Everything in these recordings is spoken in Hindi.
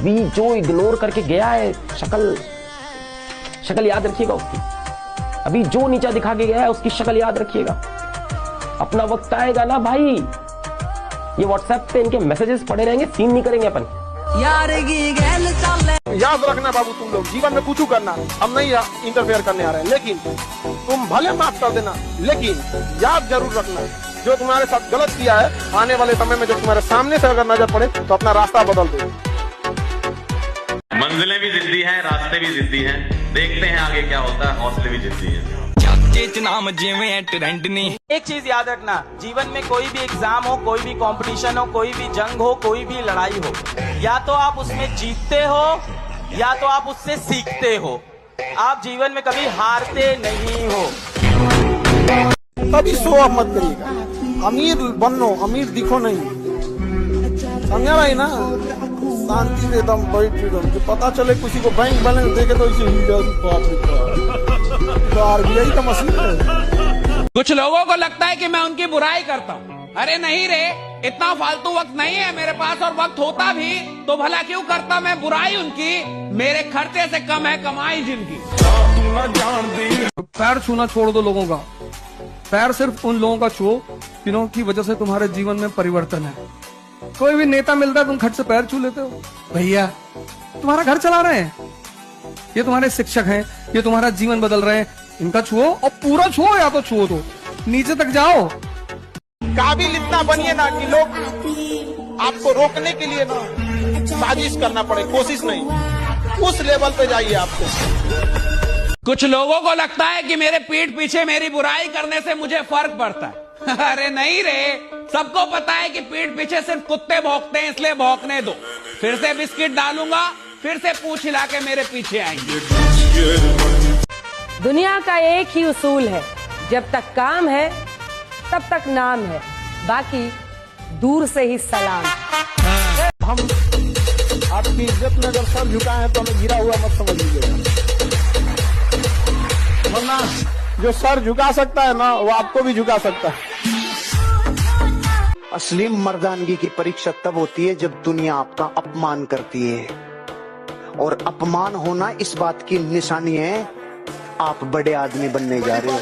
अभी जो इग्नोर करके गया है, शक्ल याद रखिएगा उसकी। अभी जो नीचा दिखा के गया है उसकी शक्ल याद रखिएगा। अपना वक्त आएगा ना भाई, ये व्हाट्सएप पे इनके मैसेजेस पड़े रहेंगे, सीन नहीं करेंगे अपन। याद रखना बाबू, तुम लोग जीवन में कुछ करना, हम नहीं इंटरफेयर करने आ रहे हैं, लेकिन तुम भले माफ कर देना, लेकिन याद जरूर रखना जो तुम्हारे साथ गलत किया है, आने वाले समय में जब तुम्हारे सामने से अगर नजर पड़े तो अपना रास्ता बदल दो। मंजिलें भी जिद्दी हैं, रास्ते भी जिद्दी हैं, देखते हैं आगे क्या होता है, हौसले भी जिद्दी हैं। एक चीज याद रखना, जीवन में कोई भी एग्जाम हो, कोई भी कंपटीशन हो, कोई भी जंग हो, कोई भी लड़ाई हो, या तो आप उसमें जीतते हो या तो आप उससे सीखते हो। आप जीवन में कभी हारते नहीं हो। कभी शो ऑफ मत करिएगा, अमीर बनो, अमीर दिखो नहीं, समझा भाई ना। शांति से एकदम बैठ, पता चले किसी को बैंक बैलेंस देके तो इसे आरबीआई का मशीन है। कुछ लोगों को लगता है कि मैं उनकी बुराई करता हूँ। अरे नहीं रे, इतना फालतू वक्त नहीं है मेरे पास, और वक्त होता भी तो भला क्यों करता मैं बुराई उनकी। मेरे खर्चे से कम है कमाई जिनकी। पैर छूना छोड़ दो लोगों का, पैर सिर्फ उन लोगों का छुओ जिन्हों की वजह से तुम्हारे जीवन में परिवर्तन है। कोई भी नेता मिलता है, तुम खट से पैर छू लेते हो। भैया तुम्हारा घर चला रहे हैं, ये तुम्हारे शिक्षक हैं, ये तुम्हारा जीवन बदल रहे हैं, इनका छुओ और पूरा छुओ, या तो छुओ तो नीचे तक जाओ। काबिल इतना बनिए ना कि लोग आपको रोकने के लिए ना साजिश करना पड़े, कोशिश नहीं, उस लेवल पे जाइए आपको। कुछ लोगों को लगता है कि मेरे पीठ पीछे मेरी बुराई करने से मुझे फर्क पड़ता है। अरे नहीं रे, सबको पता है कि पीठ पीछे सिर्फ कुत्ते भौंकते हैं, इसलिए भौंकने दो। फिर से बिस्किट डालूंगा, फिर से पूंछ हिला के मेरे पीछे आएंगे। दुनिया का एक ही उसूल है, जब तक काम है तब तक नाम है, बाकी दूर से ही सलाम। हम आपकी इज्जत में अगर सर झुकाए हैं तो हमें गिरा हुआ मत समझ लीजिएगा, वरना जो सर झुका सकता है ना वो आपको भी झुका सकता है। असली मर्दानगी की परीक्षा तब होती है जब दुनिया आपका अपमान करती है, और अपमान होना इस बात की निशानी है आप बड़े आदमी बनने जा रहे हो।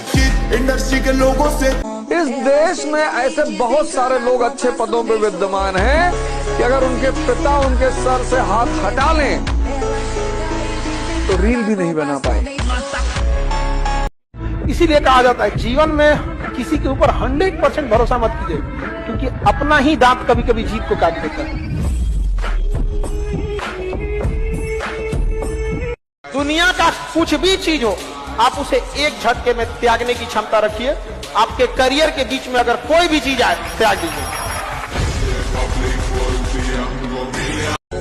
इंडस्ट्री के लोगों से इस देश में ऐसे बहुत सारे लोग अच्छे पदों पे विद्यमान हैं कि अगर उनके पिता उनके सर से हाथ हटा लें तो रील भी नहीं बना पाए। इसीलिए कहा जाता है जीवन में किसी के ऊपर 100% भरोसा मत कीजिए, क्योंकि अपना ही दांत कभी कभी जीत को काट देता है। दुनिया का कुछ भी चीज हो, आप उसे एक झटके में त्यागने की क्षमता रखिए। आपके करियर के बीच में अगर कोई भी चीज आए, त्याग दीजिए।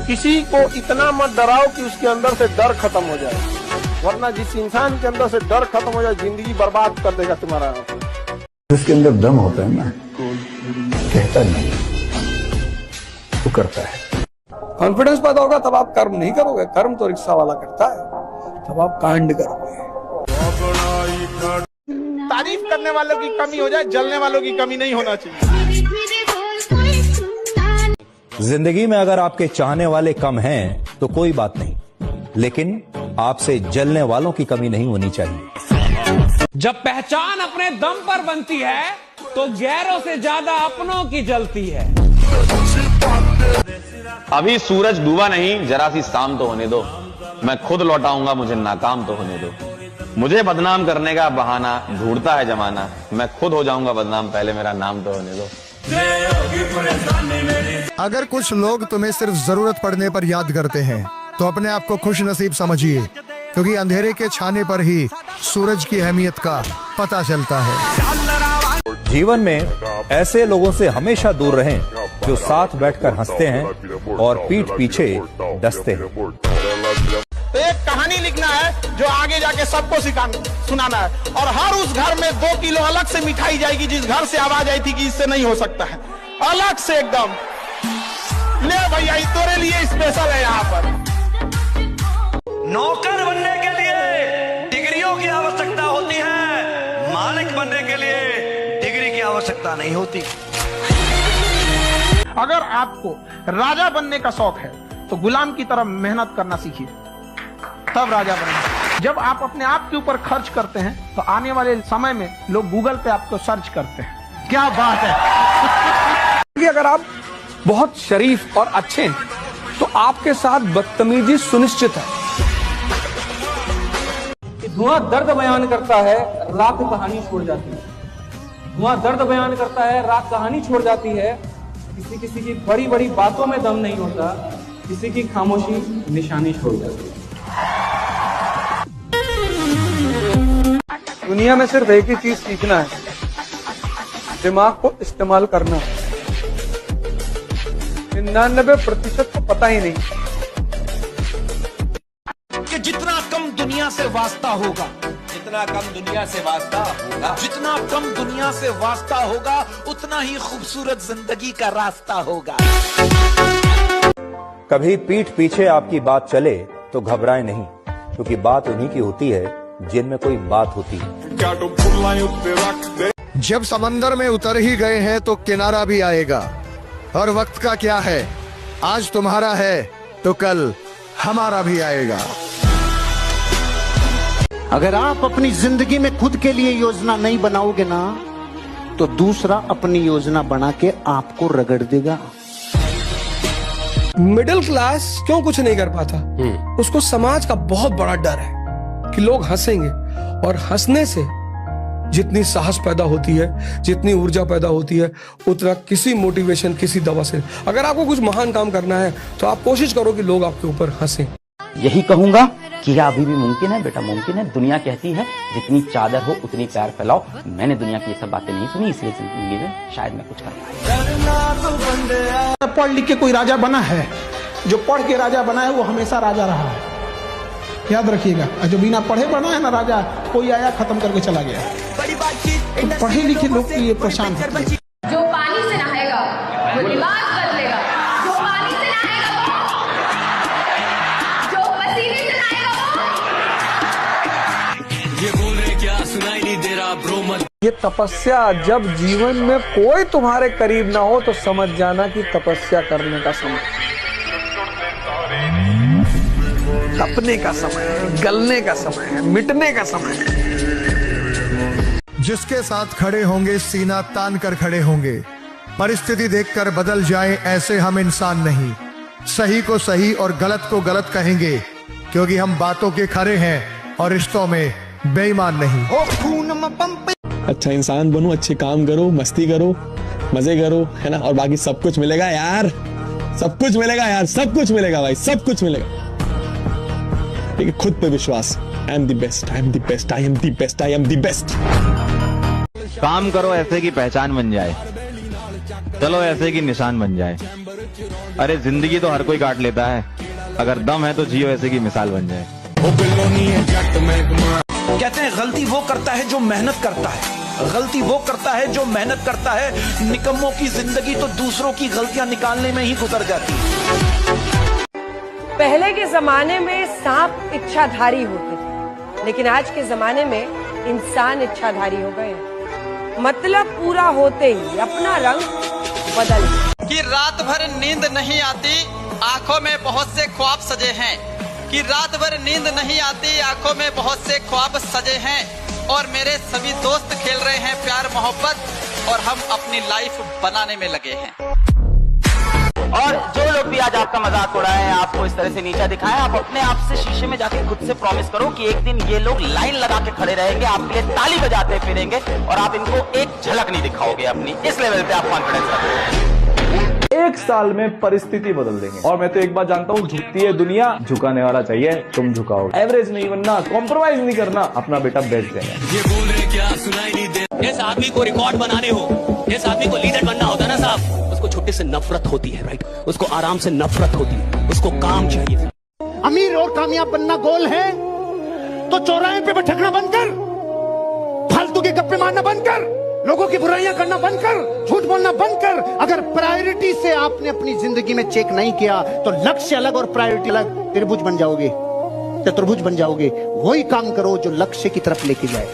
किसी को इतना मत डराओ कि उसके अंदर से डर खत्म हो जाए, वरना जिस इंसान के अंदर से डर खत्म हो जाए, जिंदगी बर्बाद कर देगा तुम्हारा। जिसके अंदर दम होता है ना, कहता नहीं तो करता है। कॉन्फिडेंस पैदा होगा तब आप कर्म नहीं करोगे, कर्म तो रिक्शा वाला करता है, तब आप कांड करोगे। तारीफ करने वालों की कमी हो जाए, जलने वालों की कमी नहीं होना चाहिए। जिंदगी में अगर आपके चाहने वाले कम हैं तो कोई बात नहीं, लेकिन आपसे जलने वालों की कमी नहीं होनी चाहिए। जब पहचान अपने दम पर बनती है तो गैरों से ज्यादा अपनों की जलती है। अभी सूरज डूबा नहीं, जरा सी शाम तो होने दो, मैं खुद लौटाऊंगा, मुझे नाकाम तो होने दो। मुझे बदनाम करने का बहाना ढूंढता है जमाना, मैं खुद हो जाऊंगा बदनाम, पहले मेरा नाम तो होने दो। अगर कुछ लोग तुम्हें सिर्फ जरूरत पड़ने पर याद करते हैं तो अपने आप को खुश नसीब समझिए, क्योंकि अंधेरे के छाने पर ही सूरज की अहमियत का पता चलता है। जीवन में ऐसे लोगों से हमेशा दूर रहें जो साथ बैठकर हंसते हैं और पीठ पीछे डसते हैं। तो एक कहानी लिखना है जो आगे जाके सबको सुनाना है, और हर उस घर में 2 किलो अलग से मिठाई जाएगी जिस घर से आवाज आई थी कि इससे नहीं हो सकता है, अलग से एकदम। ले भैया, तेरे लिए स्पेशल है यहाँ पर। नौकर बनने के लिए डिग्रियों की आवश्यकता होती है, मालिक बनने के लिए डिग्री की आवश्यकता नहीं होती। अगर आपको राजा बनने का शौक है तो गुलाम की तरह मेहनत करना सीखिए, तब राजा बनेंगे। जब आप अपने आप के ऊपर खर्च करते हैं तो आने वाले समय में लोग गूगल पे आपको सर्च करते हैं। क्या बात है कि अगर आप बहुत शरीफ और अच्छे हैं तो आपके साथ बदतमीजी सुनिश्चित है। धुआं दर्द बयान करता है, राख कहानी छोड़ जाती है। धुआं दर्द बयान करता है, राख कहानी छोड़ जाती है। किसी किसी की बड़ी बड़ी बातों में दम नहीं होता, किसी की खामोशी निशानी छोड़ जाती है। दुनिया में सिर्फ एक ही चीज सीखना है, दिमाग को इस्तेमाल करना है। 99% को पता ही नहीं कि जितना कम दुनिया से वास्ता होगा, जितना कम दुनिया से वास्ता होगा, जितना कम दुनिया से वास्ता होगा, उतना ही खूबसूरत जिंदगी का रास्ता होगा। कभी पीठ पीछे आपकी बात चले तो घबराएं नहीं, क्योंकि बात उन्हीं की होती है जिनमें कोई बात होती है। जब समंदर में उतर ही गए हैं तो किनारा भी आएगा। और वक्त का क्या है, आज तुम्हारा है तो कल हमारा भी आएगा। अगर आप अपनी जिंदगी में खुद के लिए योजना नहीं बनाओगे ना, तो दूसरा अपनी योजना बना के आपको रगड़ देगा। मिडिल क्लास क्यों कुछ नहीं कर पाता? उसको समाज का बहुत बड़ा डर है कि लोग हंसेंगे, और हंसने से जितनी साहस पैदा होती है, जितनी ऊर्जा पैदा होती है, उतना किसी मोटिवेशन, किसी दवा से। अगर आपको कुछ महान काम करना है तो आप कोशिश करो कि लोग आपके ऊपर हंसें। यही कहूंगा कि यह अभी भी मुमकिन है बेटा, मुमकिन है। दुनिया कहती है जितनी चादर हो उतनी पैर फैलाओ। मैंने दुनिया की ये सब बातें नहीं सुनी, इसलिए जिंदगी में शायद मैं कुछ कर पाऊं। पढ़ लिख के कोई राजा बना है? जो पढ़ के राजा बना है वो हमेशा राजा रहा है, याद रखिएगा। जो बिना पढ़े बना है ना राजा, कोई आया खत्म करके चला गया। तो पढ़े लिखे लोग की ये पहचान है। जो पानी से नहाएगा वो लिबास बदलेगा, जो पानी से नहाएगा जो पसीने से नहाएगा ये बोल रहे क्या सुनाई नहीं दे रहा ब्रो मत। ये तपस्या, जब जीवन में कोई तुम्हारे करीब ना हो तो समझ जाना कि तपस्या करने का समय, तपने का समय है, गलने का समय है, मिटने का समय है। जिसके साथ खड़े होंगे सीना तान कर खड़े होंगे। परिस्थिति देखकर बदल जाए ऐसे हम इंसान नहीं। सही को सही और गलत को गलत कहेंगे, क्योंकि हम बातों के खरे हैं और रिश्तों में बेईमान नहीं। अच्छा इंसान बनो, अच्छे काम करो, मस्ती करो, मजे करो, है ना, और बाकी सब कुछ मिलेगा यार, सब कुछ मिलेगा यार, सब कुछ मिलेगा भाई, सब कुछ मिलेगा। ठीक है, खुद पे विश्वास। I am the best, I am the best, I am the best, I am the best. काम करो ऐसे की पहचान बन जाए, चलो ऐसे की निशान बन जाए। अरे जिंदगी तो हर कोई काट लेता है, अगर दम है तो जियो ऐसे की मिसाल बन जाए। कहते हैं गलती वो करता है जो मेहनत करता है, गलती वो करता है जो मेहनत करता है। निकम्मों की जिंदगी तो दूसरों की गलतियां निकालने में ही गुजर जाती है। पहले के जमाने में सांप इच्छाधारी होते थे, लेकिन आज के जमाने में इंसान इच्छाधारी हो गए हैं। मतलब पूरा होते ही अपना रंग बदल। कि रात भर नींद नहीं आती, आंखों में बहुत से ख्वाब सजे हैं। कि रात भर नींद नहीं आती, आंखों में बहुत से ख्वाब सजे हैं। और मेरे सभी दोस्त खेल रहे हैं प्यार मोहब्बत, और हम अपनी लाइफ बनाने में लगे हैं। और जो लोग भी आज आपका मजाक उड़ाए, आपको इस तरह से नीचा दिखाएं, आप अपने आप से शीशे में जाके खुद से प्रॉमिस करो कि एक दिन ये लोग लाइन लगा के खड़े रहेंगे, आपके लिए ताली बजाते फिरेंगे, और आप इनको एक झलक नहीं दिखाओगे अपनी। इस लेवल पे आप कॉन्फिडेंस रखो। 1 साल में परिस्थिति बदल देंगे। और मैं तो एक बात जानता हूँ, झुकती है दुनिया, झुकाने वाला चाहिए, तुम झुकाओ। एवरेज नहीं बनना, कॉम्प्रोमाइज नहीं करना, अपना बेटा बेस्ट देना। ये बोल रहे क्या सुनाई नहीं दे। इस आदमी को रिकॉर्ड बनाने हो, इस आदमी को लीडर बनना होता है ना साहब, उसको छुट्टी से नफरत होती है, राइट? उसको आराम से नफरत होती है, उसको काम चाहिए। अमीर और कामयाब बनना गोल है तो चौराहे पे भटकना बंद कर, फालतू के गप्पे मारना बंद कर, लोगों की बुराइयां करना बंद कर, झूठ बोलना बंद कर। अगर प्रायोरिटी से आपने अपनी जिंदगी में चेक नहीं किया तो लक्ष्य अलग और प्रायोरिटी अलग, त्रिभुज बन जाओगे, चतुर्भुज बन जाओगे। वही काम करो जो लक्ष्य की तरफ लेके जाए।